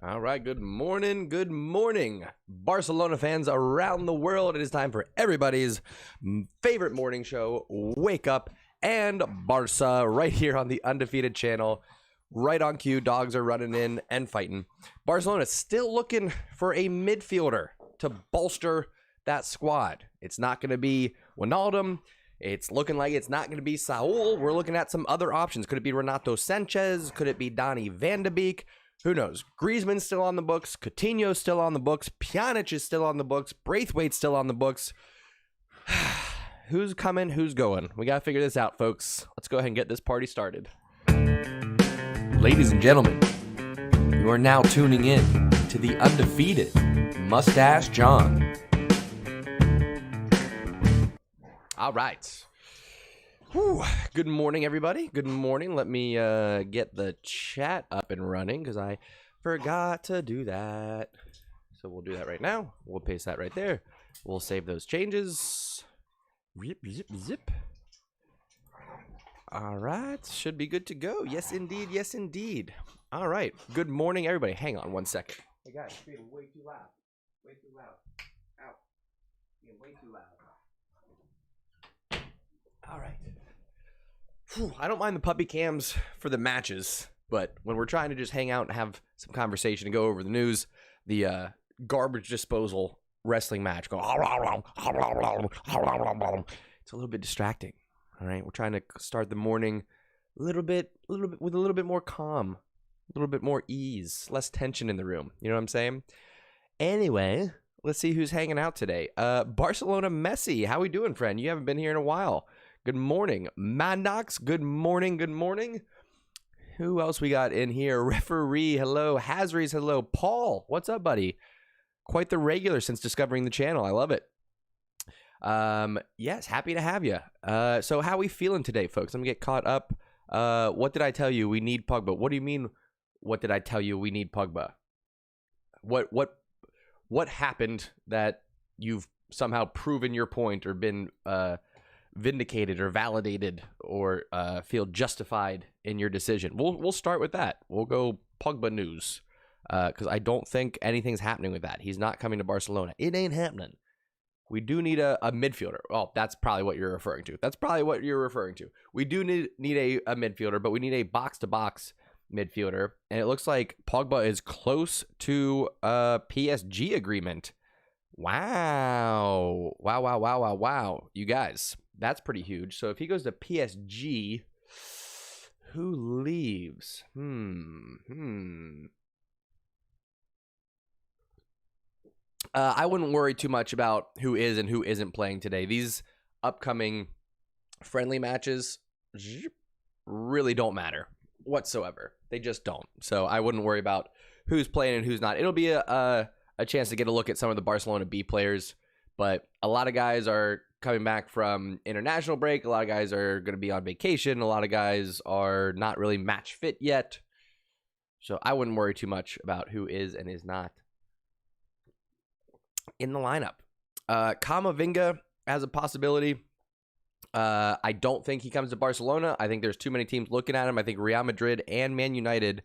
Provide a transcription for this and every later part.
All right, good morning, Barcelona fans around the world. It is time for everybody's favorite morning show, Wake Up and Barca, right here on the Undefeated channel. Right on cue, dogs are running in and fighting. Barcelona is still looking for a midfielder to bolster that squad. It's not going to be Wijnaldum. It's looking like it's not going to be Saul. We're looking at some other options. Could it be Renato Sanchez? Could it be Donny van de Beek? Who knows? Griezmann's still on the books. Coutinho's still on the books. Pjanic is still on the books. Braithwaite's still on the books. Who's coming? Who's going? We got to figure this out, folks. Let's go ahead and get this party started. Ladies and gentlemen, you are now tuning in to the Undefeated Mustache John. All right. Whew. Good morning, everybody. Good morning. Let me get the chat up and running because I forgot to do that. So we'll do that right now. We'll paste that right there. We'll save those changes. Zip, zip, zip. All right. Should be good to go. Yes, indeed. Yes, indeed. All right. Good morning, everybody. Hang on one second. Hey, guys, it's being way too loud. Way too loud. Ow. Being way too loud. All right. Whew, I don't mind the puppy cams for the matches, but when we're trying to just hang out and have some conversation and go over the news, the garbage disposal wrestling match going, it's a little bit distracting. All right, we're trying to start the morning a little bit with a little bit more calm, a little bit more ease, less tension in the room. You know what I'm saying? Anyway, let's see who's hanging out today. Barcelona Messi, how we doing, friend? You haven't been here in a while. Good morning. Madnox, good morning, good morning. Who else we got in here? Referee, hello. Hazries, hello. Paul, what's up, buddy? Quite the regular since discovering the channel. I love it. Yes, happy to have you. So how we feeling today, folks? I'm gonna get caught up. What did I tell you? We need Pogba. What do you mean, what did I tell you? We need Pogba. What happened that you've somehow proven your point or been vindicated or validated or feel justified in your decision? We'll start with that. We'll go Pogba news because I don't think anything's happening with that. He's not coming to Barcelona. It ain't happening. We do need a midfielder. Oh, that's probably what you're referring to. We do need a midfielder, but we need a box-to-box midfielder. And it looks like Pogba is close to a PSG agreement. Wow. You guys, that's pretty huge. So if he goes to PSG, who leaves? I wouldn't worry too much about who is and who isn't playing today. These upcoming friendly matches really don't matter whatsoever. They just don't. So I wouldn't worry about who's playing and who's not. It'll be a chance to get a look at some of the Barcelona B players, but a lot of guys are coming back from international break. A lot of guys are going to be on vacation. A lot of guys are not really match fit yet. So I wouldn't worry too much about who is and is not in the lineup. Camavinga has a possibility. I don't think he comes to Barcelona. I think there's too many teams looking at him. I think Real Madrid and Man United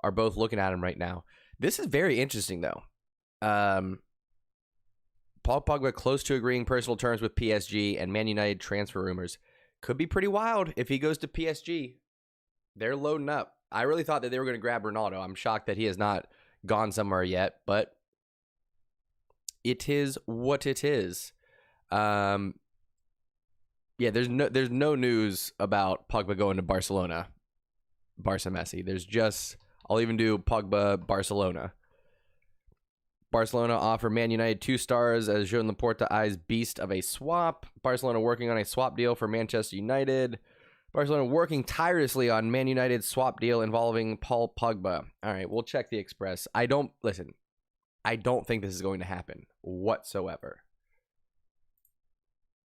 are both looking at him right now. This is very interesting, though. Paul Pogba close to agreeing personal terms with PSG, and Man United transfer rumors. Could be pretty wild if he goes to PSG. They're loading up. I really thought that they were going to grab Ronaldo. I'm shocked that he has not gone somewhere yet, but it is what it is. Yeah, there's no news about Pogba going to Barcelona. Barca Messi. There's just, I'll even do Pogba Barcelona. Barcelona offer Man United 2 stars as Joan Laporta eyes beast of a swap. Barcelona working on a swap deal for Manchester United. Barcelona working tirelessly on Man United's swap deal involving Paul Pogba. All right, we'll check the Express. I don't think this is going to happen whatsoever.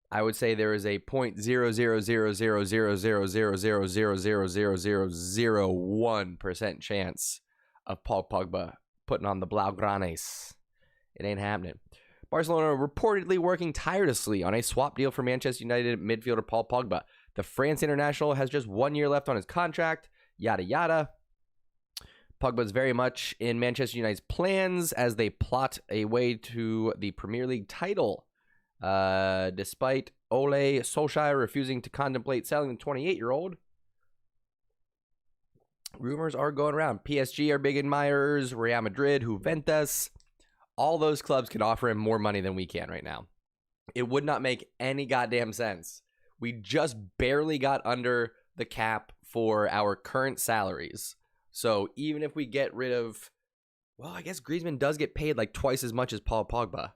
I would say there is a 0.0000000000001% chance of Paul Pogba putting on the Blaugranes. It ain't happening. Barcelona reportedly working tirelessly on a swap deal for Manchester United midfielder Paul Pogba. The France international has just 1 year left on his contract. Yada, yada. Pogba is very much in Manchester United's plans as they plot a way to the Premier League title. Despite Ole Solskjaer refusing to contemplate selling the 28-year-old, rumors are going around. PSG are big admirers, Real Madrid, Juventus. All those clubs can offer him more money than we can right now. It would not make any goddamn sense. We just barely got under the cap for our current salaries. So even if we get rid of, well, I guess Griezmann does get paid like twice as much as Paul Pogba.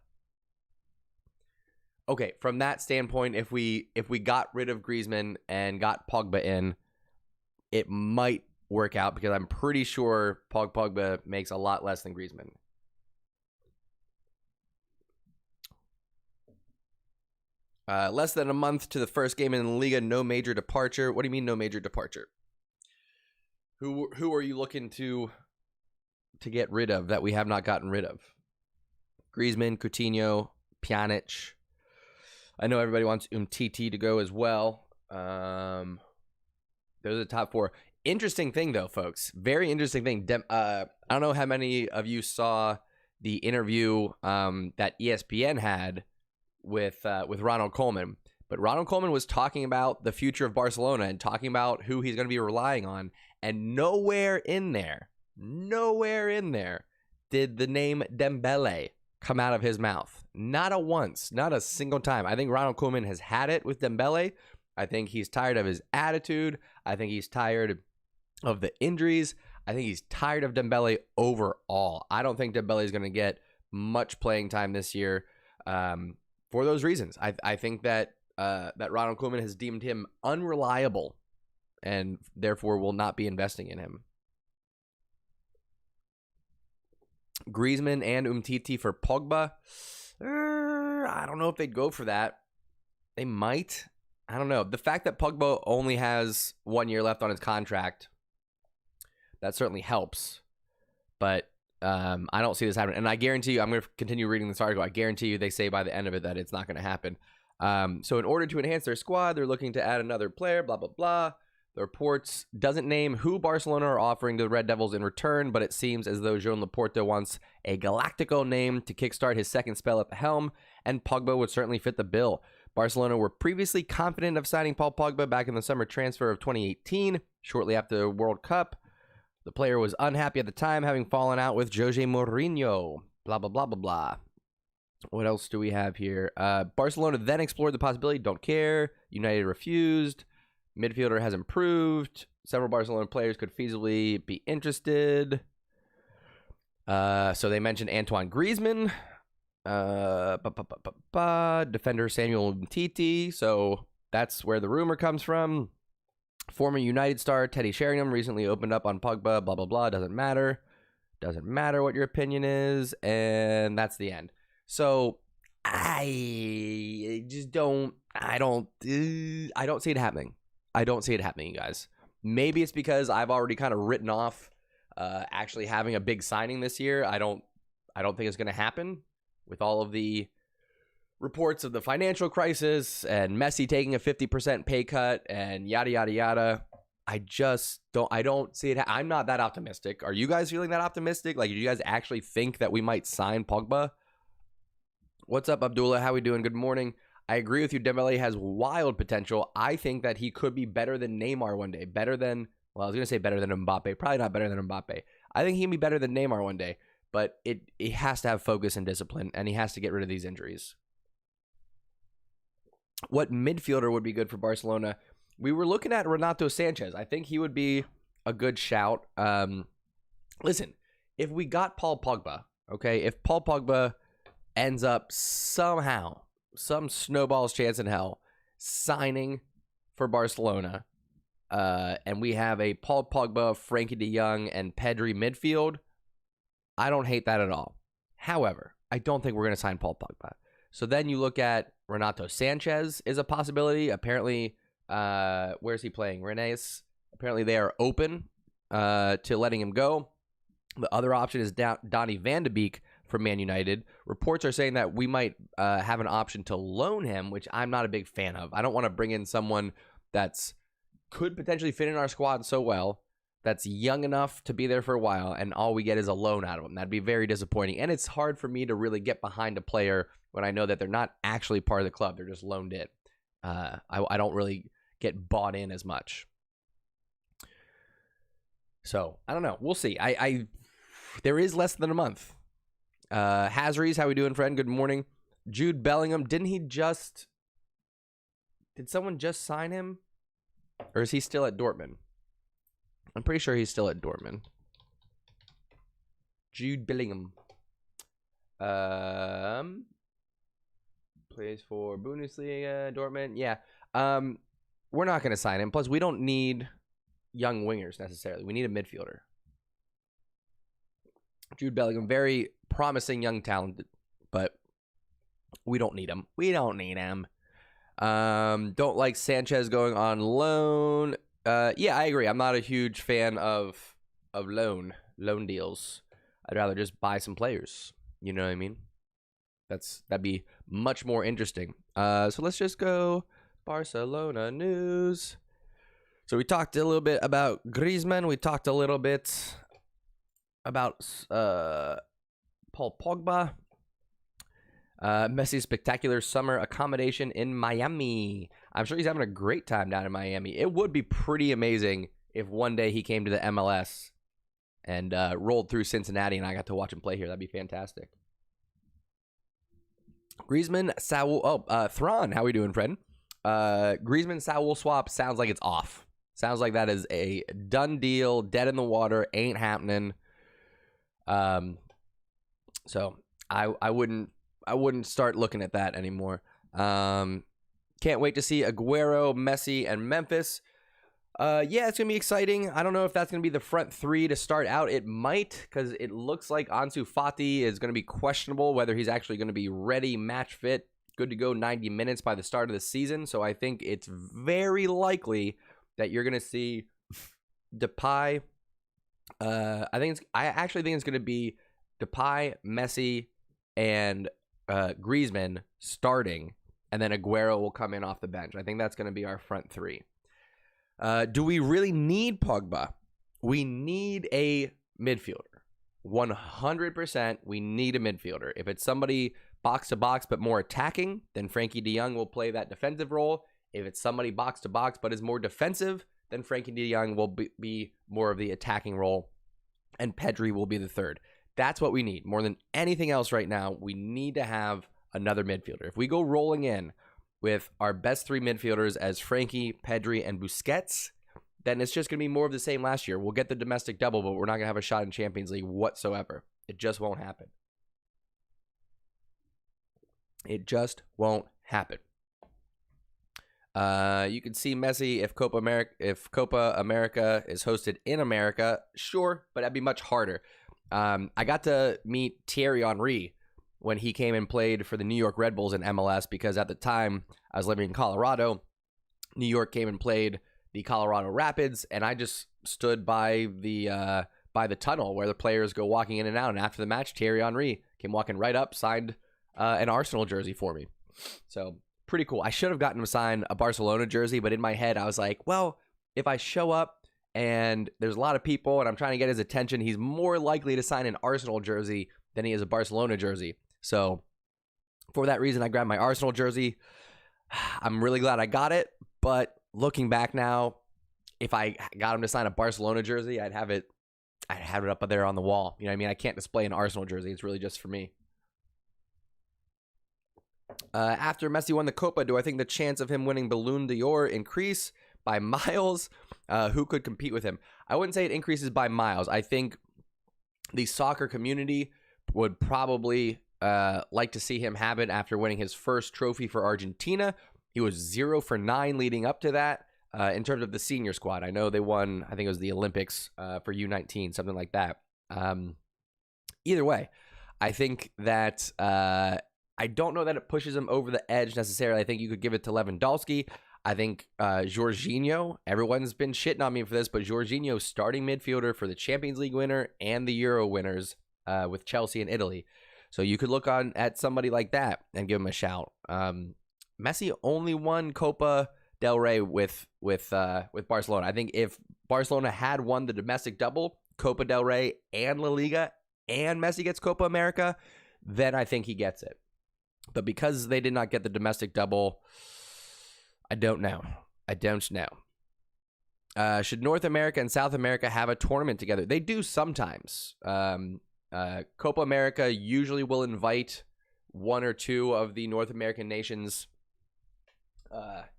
Okay, from that standpoint, if we got rid of Griezmann and got Pogba in, it might work out because I'm pretty sure Pogba makes a lot less than Griezmann. Less than a month to the first game in the Liga, no major departure. What do you mean no major departure? Who are you looking to get rid of that we have not gotten rid of? Griezmann, Coutinho, Pjanic. I know everybody wants Umtiti to go as well. Those are the top four. Interesting thing, though, folks. Very interesting thing. I don't know how many of you saw the interview that ESPN had with Ronald Koeman. But Ronald Koeman was talking about the future of Barcelona and talking about who he's going to be relying on. And nowhere in there did the name Dembele come out of his mouth. Not a once, not a single time. I think Ronald Koeman has had it with Dembele. I think he's tired of his attitude. I think he's tired of the injuries. I think he's tired of Dembele overall. I don't think Dembele is going to get much playing time this year for those reasons. I think that Ronald Koeman has deemed him unreliable and therefore will not be investing in him. Griezmann and Umtiti for Pogba. I don't know if they'd go for that. They might. I don't know. The fact that Pogba only has 1 year left on his contract, that certainly helps. But I don't see this happening. And I guarantee you, I'm going to continue reading this article. I guarantee you they say by the end of it that it's not going to happen. So in order to enhance their squad, they're looking to add another player, blah, blah, blah. The reports doesn't name who Barcelona are offering to the Red Devils in return, but it seems as though Joan Laporta wants a Galactico name to kickstart his second spell at the helm, and Pogba would certainly fit the bill. Barcelona were previously confident of signing Paul Pogba back in the summer transfer of 2018, shortly after the World Cup. The player was unhappy at the time, having fallen out with Jose Mourinho. Blah, blah, blah, blah, blah. What else do we have here? Barcelona then explored the possibility, don't care. United refused. Midfielder has improved. Several Barcelona players could feasibly be interested. So they mentioned Antoine Griezmann. Defender Samuel Umtiti. So that's where the rumor comes from. Former United star Teddy Sheringham recently opened up on Pogba. Blah, blah, blah. Doesn't matter. Doesn't matter what your opinion is. And that's the end. So I don't see it happening. I don't see it happening, you guys. Maybe it's because I've already kind of written off actually having a big signing this year. I don't think it's going to happen with all of the reports of the financial crisis and Messi taking a 50% pay cut and yada, yada, yada. I don't see it. I'm not that optimistic. Are you guys feeling that optimistic? Like, do you guys actually think that we might sign Pogba? What's up, Abdullah? How we doing? Good morning. I agree with you. Dembele has wild potential. I think that he could be better than Neymar one day. Better than, well, I was going to say better than Mbappe. Probably not better than Mbappe. I think he can be better than Neymar one day. But it has to have focus and discipline, and he has to get rid of these injuries. What midfielder would be good for Barcelona? We were looking at Renato Sanchez. I think he would be a good shout. Listen, if we got Paul Pogba, okay, if Paul Pogba ends up somehow, some snowball's chance in hell, signing for Barcelona, and we have a Paul Pogba, Frankie de Jong, and Pedri midfield, I don't hate that at all. However, I don't think we're going to sign Paul Pogba. So then you look at Renato Sanchez is a possibility. Apparently, where's he playing? Rennes. Apparently they are open to letting him go. The other option is Donny van de Beek from Man United. Reports are saying that we might have an option to loan him, which I'm not a big fan of. I don't want to bring in someone that's could potentially fit in our squad so well, that's young enough to be there for a while, and all we get is a loan out of them. That'd be very disappointing. And it's hard for me to really get behind a player when I know that they're not actually part of the club. They're just loaned in. I don't really get bought in as much. So, I don't know. We'll see. There is less than a month. Hazries, how we doing, friend? Good morning. Jude Bellingham, did someone just sign him? Or is he still at Dortmund? I'm pretty sure he's still at Dortmund. Jude Bellingham. Plays for Bundesliga, Dortmund. Yeah. We're not going to sign him. Plus, we don't need young wingers necessarily. We need a midfielder. Jude Bellingham, very promising young talent, but we don't need him. Don't like Sanchez going on loan. Yeah, I agree. I'm not a huge fan of loan deals. I'd rather just buy some players. You know what I mean? That'd be much more interesting. So let's just go Barcelona news. So we talked a little bit about Griezmann. We talked a little bit about Paul Pogba. Messi's spectacular summer accommodation in Miami. I'm sure he's having a great time down in Miami. It would be pretty amazing if one day he came to the MLS and rolled through Cincinnati and I got to watch him play here. That'd be fantastic. Griezmann Saul. Thrawn, how we doing, friend? Griezmann Saul swap sounds like it's off. Sounds like that is a done deal, dead in the water, ain't happening. So I wouldn't start looking at that anymore. Can't wait to see Aguero, Messi, and Memphis. Yeah, it's going to be exciting. I don't know if that's going to be the front three to start out. It might, because it looks like Ansu Fati is going to be questionable, whether he's actually going to be ready, match fit, good to go 90 minutes by the start of the season. So I think it's very likely that you're going to see Depay. I actually think it's going to be Depay, Messi, and Griezmann starting, and then Aguero will come in off the bench. I think that's going to be our front three. Do we really need Pogba? We need a midfielder. 100% we need a midfielder. If it's somebody box to box but more attacking, then Frankie de Jong will play that defensive role. If it's somebody box to box but is more defensive, then Frankie de Jong will be more of the attacking role, and Pedri will be the third. That's what we need. More than anything else right now, we need to have another midfielder. If we go rolling in with our best three midfielders as Frankie, Pedri, and Busquets, then it's just going to be more of the same last year. We'll get the domestic double, but we're not going to have a shot in Champions League whatsoever. It just won't happen. It just won't happen. You can see Messi if Copa America is hosted in America, sure, but that'd be much harder. I got to meet Thierry Henry when he came and played for the New York Red Bulls in MLS, because at the time I was living in Colorado. New York came and played the Colorado Rapids, and I just stood by the tunnel where the players go walking in and out. And after the match, Thierry Henry came walking right up, signed an Arsenal jersey for me. So pretty cool. I should have gotten him to sign a Barcelona jersey, but in my head I was like, well, if I show up and there's a lot of people and I'm trying to get his attention, he's more likely to sign an Arsenal jersey than he is a Barcelona jersey. So for that reason, I grabbed my Arsenal jersey. I'm really glad I got it, but looking back now, if I got him to sign a Barcelona jersey, I'd have it up there on the wall. You know what I mean? I can't display an Arsenal jersey. It's really just for me. After Messi won the Copa, do I think the chance of him winning Ballon d'Or increase by miles? Who could compete with him? I wouldn't say it increases by miles. I think the soccer community would probably like to see him have it after winning his first trophy for Argentina. He was 0 for 9 leading up to that in terms of the senior squad. I know they won, I think it was the Olympics for U19, something like that. Either way, I think that I don't know that it pushes him over the edge necessarily. I think you could give it to Lewandowski. I think Jorginho, everyone's been shitting on me for this, but Jorginho, starting midfielder for the Champions League winner and the Euro winners with Chelsea and Italy. So you could look on at somebody like that and give him a shout. Messi only won Copa del Rey with Barcelona. I think if Barcelona had won the domestic double, Copa del Rey and La Liga, and Messi gets Copa America, then I think he gets it. But because they did not get the domestic double, I don't know. Should North America and South America have a tournament together? They do sometimes. Copa America usually will invite one or two of the North American nations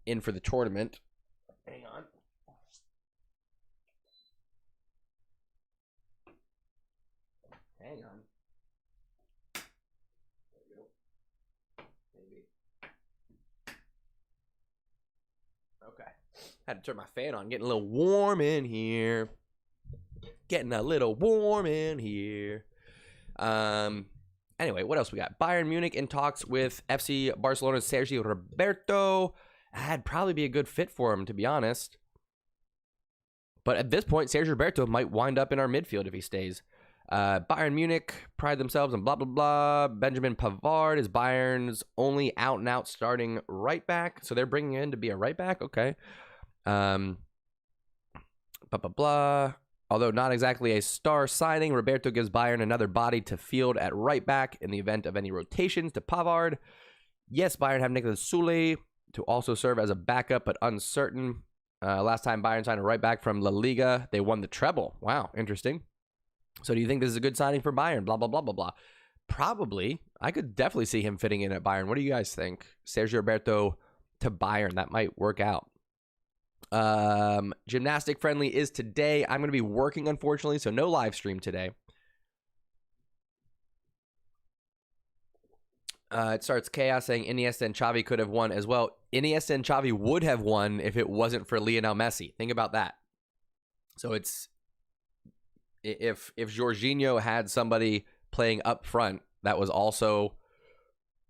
in for the tournament. Hang on. There we go. Maybe. Okay. Had to turn my fan on. Getting a little warm in here. Anyway, what else we got? Bayern Munich in talks with FC Barcelona's Sergio Roberto. That'd probably be a good fit for him, to be honest. But at this point, Sergio Roberto might wind up in our midfield if he stays. Bayern Munich pride themselves on blah, blah, blah. Benjamin Pavard is Bayern's only out-and-out starting right back. So they're bringing in to be a right back? Okay. Blah, blah, blah. Although not exactly a star signing, Roberto gives Bayern another body to field at right back in the event of any rotations to Pavard. Yes, Bayern have Nicolas Soule to also serve as a backup, but uncertain. Last time Bayern signed a right back from La Liga, they won the treble. Wow, interesting. So do you think this is a good signing for Bayern? Blah, blah, blah, blah, blah. Probably. I could definitely see him fitting in at Bayern. What do you guys think? Sergio Roberto to Bayern. That might work out. Gymnastic friendly is today. I'm going to be working, unfortunately, so no live stream today. It starts chaos saying Iniesta and Xavi could have won as well. Iniesta and Xavi would have won if it wasn't for Lionel Messi. Think about that. So it's if Jorginho had somebody playing up front that was also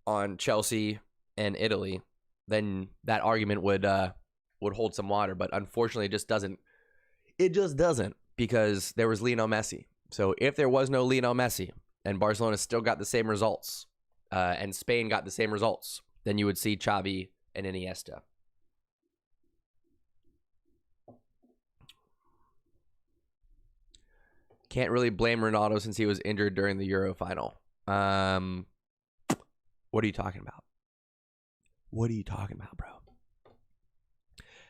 on Chelsea and Italy, then that argument would hold some water. But unfortunately, it just doesn't. It just doesn't, because there was Lionel Messi. So if there was no Lionel Messi and Barcelona still got the same results, and Spain got the same results, then you would see Xavi and Iniesta. Can't really blame Ronaldo since he was injured during the Euro final. What are you talking about? What are you talking about, bro?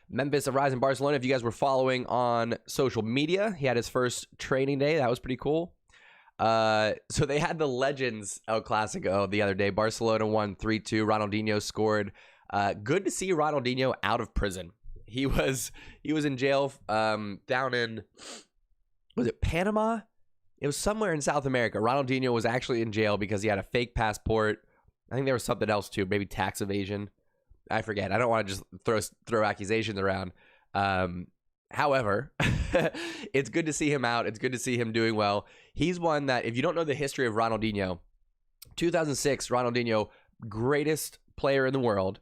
Memphis of Rise in Barcelona. If you guys were following on social media, he had his first training day. That was pretty cool. So they had the Legends El Clasico the other day. Barcelona won 3-2. Ronaldinho scored. Good to see Ronaldinho out of prison. He was in jail down in, was it Panama? It was somewhere in South America. Ronaldinho was actually in jail because he had a fake passport. I think there was something else too, maybe tax evasion. I forget. I don't want to just throw accusations around. However, it's good to see him out. It's good to see him doing well. He's one that, if you don't know the history of Ronaldinho, 2006, Ronaldinho, greatest player in the world.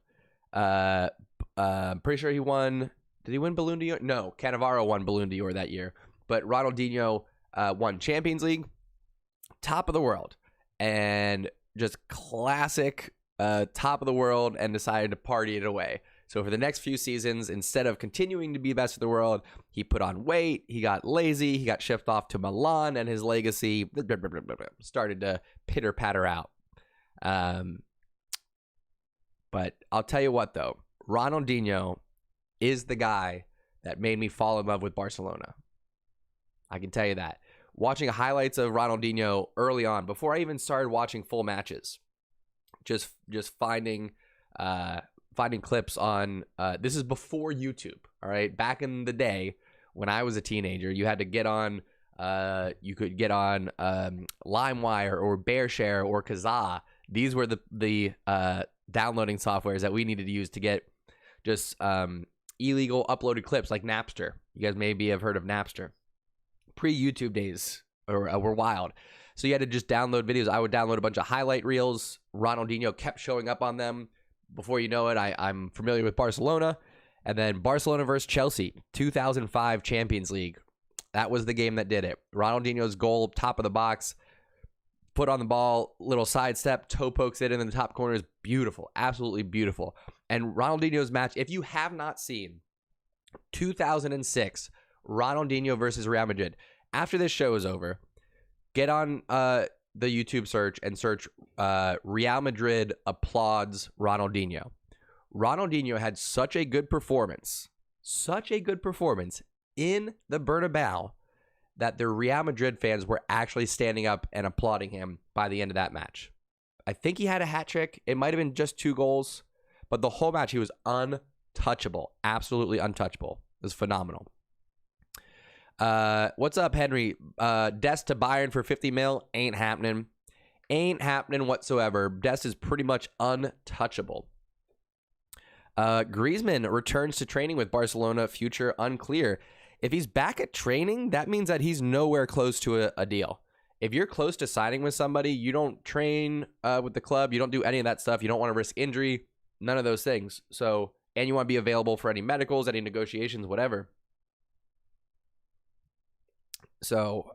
Pretty sure he won. Did he win Ballon d'Or? No, Cannavaro won Ballon d'Or that year. But Ronaldinho won Champions League, top of the world, and just classic top of the world, and decided to party it away. So for the next few seasons, instead of continuing to be best of the world, he put on weight, he got lazy, he got shipped off to Milan, and his legacy started to pitter-patter out. But I'll tell you what, though. Ronaldinho is the guy that made me fall in love with Barcelona. I can tell you that. Watching highlights of Ronaldinho early on, before I even started watching full matches, just finding clips on, this is before YouTube, all right? Back in the day when I was a teenager, you had to get on, you could get on LimeWire or BearShare or Kazaa. These were the downloading softwares that we needed to use to get just illegal uploaded clips, like Napster. You guys maybe have heard of Napster. Pre-YouTube days were wild. So you had to just download videos. I would download a bunch of highlight reels. Ronaldinho kept showing up on them. Before you know it, I'm familiar with Barcelona. And then Barcelona versus Chelsea, 2005 Champions League. That was the game that did it. Ronaldinho's goal, top of the box, put on the ball, little sidestep, toe pokes it in the top corner. Is beautiful, absolutely beautiful. And Ronaldinho's match, if you have not seen 2006 Ronaldinho versus Real Madrid, after this show is over, get on the YouTube search and search Real Madrid applauds Ronaldinho. Ronaldinho had such a good performance in the Bernabeu that the Real Madrid fans were actually standing up and applauding him by the end of that match. I think he had a hat trick. It might have been just 2 goals, but the whole match he was untouchable, absolutely untouchable. It was phenomenal. What's up, Henry? Dest to Bayern for 50 mil ain't happening. Ain't happening whatsoever. Dest is pretty much untouchable. Griezmann returns to training with Barcelona, future unclear. If he's back at training, that means that he's nowhere close to a deal. If you're close to signing with somebody, you don't train with the club. You don't do any of that stuff. You don't want to risk injury. None of those things. So, and you want to be available for any medicals, any negotiations, whatever. So,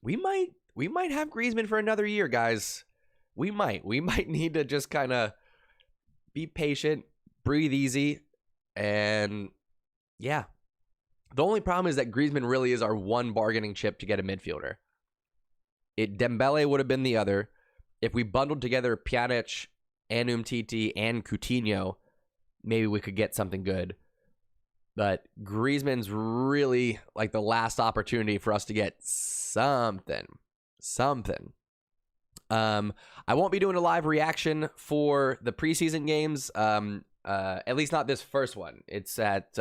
we might have Griezmann for another year, guys. We might need to just kind of be patient, breathe easy, and yeah. The only problem is that Griezmann really is our one bargaining chip to get a midfielder. Dembele would have been the other. If we bundled together Pjanic and Umtiti and Coutinho, maybe we could get something good. But Griezmann's really like the last opportunity for us to get something. I won't be doing a live reaction for the preseason games. At least not this first one. It's at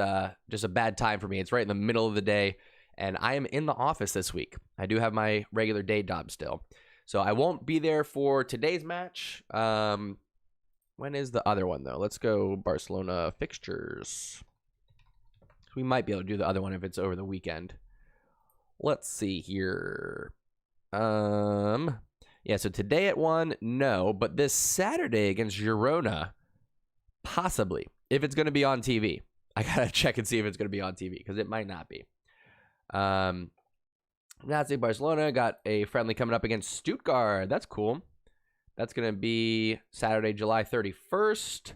just a bad time for me. It's right in the middle of the day, and I am in the office this week. I do have my regular day job still. So I won't be there for today's match. When is the other one, though? Let's go Barcelona fixtures. We might be able to do the other one if it's over the weekend. Let's see here. Yeah, so today at 1, no. But this Saturday against Girona, possibly, if it's going to be on TV. I got to check and see if it's going to be on TV, because it might not be. Nazi Barcelona got a friendly coming up against Stuttgart. That's cool. That's going to be Saturday, July 31st.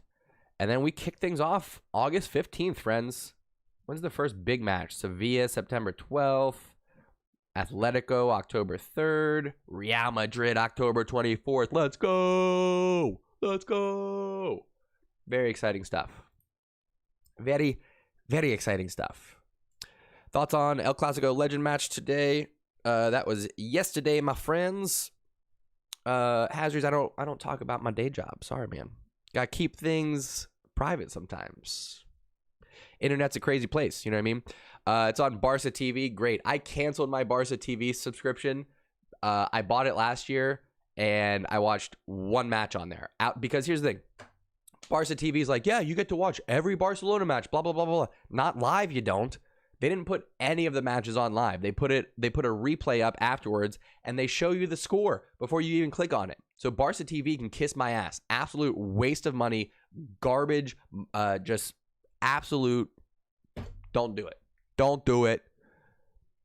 And then we kick things off August 15th, friends. When's the first big match? Sevilla, September 12th. Atletico, October 3rd. Real Madrid, October 24th. Let's go! Let's go! Very exciting stuff. Very, very exciting stuff. Thoughts on El Clasico Legend match today? That was yesterday, my friends. Hazards, I don't talk about my day job. Sorry, man. Gotta keep things private sometimes. Internet's a crazy place, you know what I mean? It's on Barca TV. Great. I canceled my Barca TV subscription. I bought it last year, and I watched one match on there. Because here's the thing. Barca TV is like, yeah, you get to watch every Barcelona match, blah, blah, blah, blah. Not live, you don't. They didn't put any of the matches on live. They put a replay up afterwards, and they show you the score before you even click on it. So Barca TV can kiss my ass. Absolute waste of money, garbage, just absolute. Don't do it. Don't do it.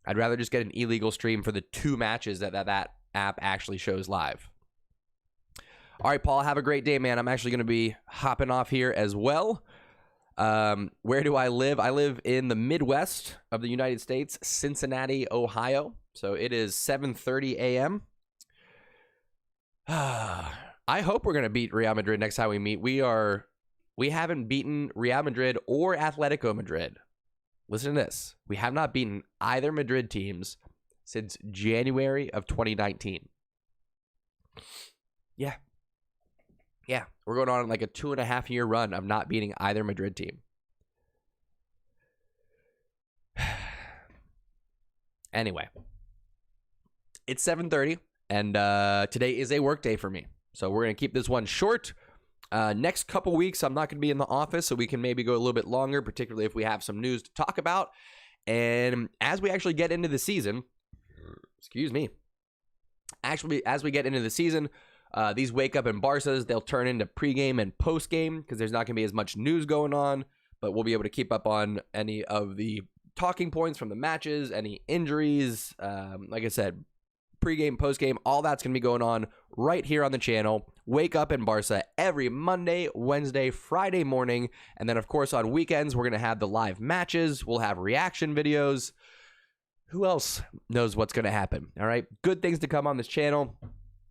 I'd rather just get an illegal stream for the 2 matches that app actually shows live. All right, Paul, have a great day, man. I'm actually going to be hopping off here as well. Where do I live? I live in the Midwest of the United States, Cincinnati, Ohio. So it is 7:30 a.m. I hope we're going to beat Real Madrid next time we meet. We haven't beaten Real Madrid or Atletico Madrid. Listen to this. We have not beaten either Madrid teams since January of 2019. Yeah. Yeah, we're going on like a 2.5-year run of not beating either Madrid team. Anyway, it's 7:30, and today is a work day for me. So we're going to keep this one short. Next couple weeks, I'm not going to be in the office, so we can maybe go a little bit longer, particularly if we have some news to talk about. And as we actually get into the season, as we get into the season, these Wake Up and Barcas, they'll turn into pregame and postgame because there's not going to be as much news going on, but we'll be able to keep up on any of the talking points from the matches, any injuries. Like I said, pregame, postgame, all that's going to be going on right here on the channel. Wake Up and Barca every Monday, Wednesday, Friday morning. And then, of course, on weekends, we're going to have the live matches. We'll have reaction videos. Who else knows what's going to happen? All right. Good things to come on this channel.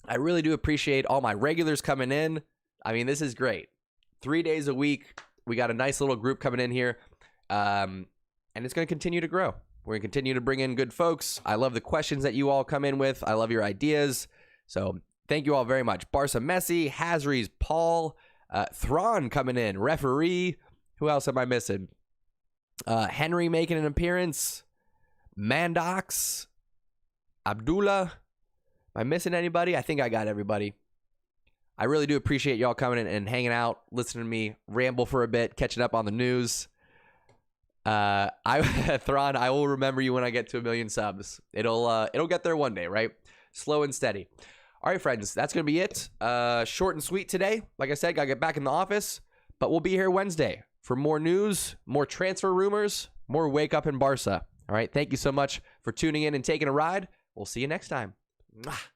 I really do appreciate all my regulars coming in. I mean, this is great. 3 days a week. We got a nice little group coming in here. And it's going to continue to grow. We're going to continue to bring in good folks. I love the questions that you all come in with. I love your ideas. So thank you all very much. Barca Messi, Hazries, Paul, Thrawn coming in, referee. Who else am I missing? Henry making an appearance. Mandox, Abdullah. Am I missing anybody? I think I got everybody. I really do appreciate y'all coming in and hanging out, listening to me ramble for a bit, catching up on the news. Thrawn, I will remember you when I get to 1 million subs. It'll get there one day, right? Slow and steady. All right, friends, that's gonna be it. Short and sweet today. Like I said, gotta get back in the office, but we'll be here Wednesday for more news, more transfer rumors, more Wake Up in Barca. All right, thank you so much for tuning in and taking a ride. We'll see you next time. Mwah.